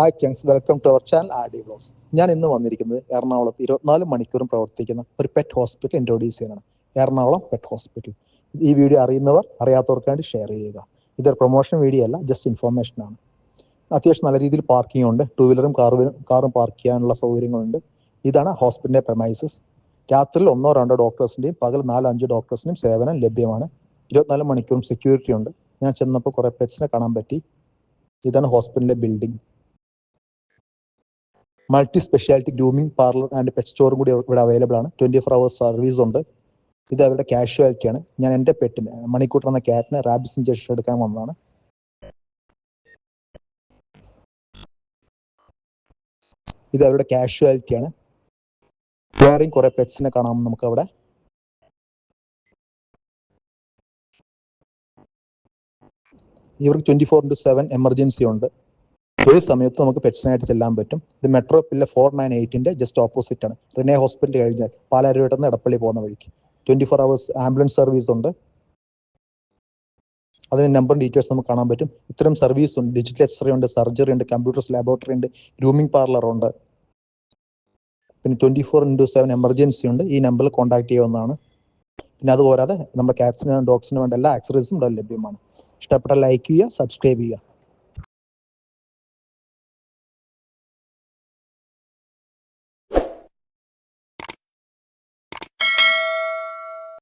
Hi chunks, welcome to our channel R D vlogs. ഞാൻ ഇന്ന് വന്നിരിക്കുന്നത് എറണാകുളത്ത് 24 മണിക്കൂറും പ്രവർത്തിക്കുന്ന ഒരു പെറ്റ് ഹോസ്പിറ്റൽ ഇൻട്രൊഡ്യൂസ് ചെയ്യാനാണ്. Ernakulam pet hospital. ഈ വീഡിയോ അറിയുന്നവർ അറിയാത്തവർക്ക് വേണ്ടി ഷെയർ ചെയ്യുക. ഇതൊരു പ്രൊമോഷൻ വീഡിയോ അല്ല, ജസ്റ്റ് ഇൻഫോർമേഷനാണ്. അത്യാവശ്യം നല്ല രീതിയിൽ പാർക്കിംഗ് ഉണ്ട്. ടൂ വീലറും കാറും പാർക്ക് ചെയ്യാനുള്ള സൗകര്യങ്ങളുണ്ട്. ഇതാണ് ഹോസ്പിറ്റലിൻ്റെ പ്രമൈസസ്. രാത്രിയിൽ 1-2 ഡോക്ടേഴ്സിൻ്റെയും പകൽ 4-5 ഡോക്ടേഴ്സിൻ്റെയും സേവനം ലഭ്യമാണ്. 24 മണിക്കൂറും സെക്യൂരിറ്റി ഉണ്ട്. ഞാൻ ചെന്നപ്പോൾ കുറേ പെറ്റ്സിനെ കാണാൻ പറ്റി. ഇതാണ് ഹോസ്പിറ്റലിൻ്റെ building. Multi speciality grooming parlour and pet സ്റ്റോറും കൂടി ഇവിടെ അവൈലബിൾ ആണ്. 24 hours സർവീസ് ഉണ്ട്. ഇത് അവരുടെ കാഷ്വാലിറ്റിയാണ്. ഞാൻ എൻ്റെ പെറ്റിന് മണിക്കൂട്ടർ എന്ന ക്യാറ്റിന് റാബിസ് ഇഞ്ചക്ഷൻ എടുക്കാൻ വന്നതാണ്. ഇത് അവരുടെ കാഷ്വാലിറ്റിയാണ്. വേറെയും കുറേ പെറ്റ്സിനെ കാണാം നമുക്ക് അവിടെ. ഇവർക്ക് 24/7 എമർജൻസി ഉണ്ട്. ഏത് സമയത്ത് നമുക്ക് പെറ്റ്സിനായിട്ട് ചെല്ലാൻ പറ്റും. ഇത് മെട്രോ പില്ല 498 ജസ്റ്റ് ഓപ്പോസിറ്റ് ആണ്. റിനെ ഹോസ്പിറ്റൽ കഴിഞ്ഞാൽ പാലാരിവട്ടം നിന്ന് എടപ്പള്ളി പോകുന്ന വഴിക്ക് 24 hours ആംബുലൻസ് സർവീസ് ഉണ്ട്. അതിന് നമ്പർ ഡീറ്റെയിൽസ് നമുക്ക് കാണാൻ പറ്റും. ഇത്തരം സർവീസ് ഉണ്ട്. ഡിജിറ്റൽ എക്സ്റേ ഉണ്ട്, സർജറി ഉണ്ട്, കമ്പ്യൂട്ടേഴ്സ് ലാബോറട്ടറി ഉണ്ട്, ഗ്രൂമിംഗ് പാർലർ ഉണ്ട്. പിന്നെ 24/7 എമർജൻസി ഉണ്ട്. ഈ നമ്പറിൽ കോൺടാക്ട് ചെയ്യാവുന്നതാണ്. പിന്നെ അതുപോരാതെ നമ്മുടെ കാറ്റ്സിന് ഡോഗ്സിന് വേണ്ട എല്ലാ ആക്സസറീസും ഇവിടെ ലഭ്യമാണ്. ഇഷ്ടപ്പെട്ട ലൈക്ക് ചെയ്യുക, സബ്സ്ക്രൈബ് ചെയ്യുക.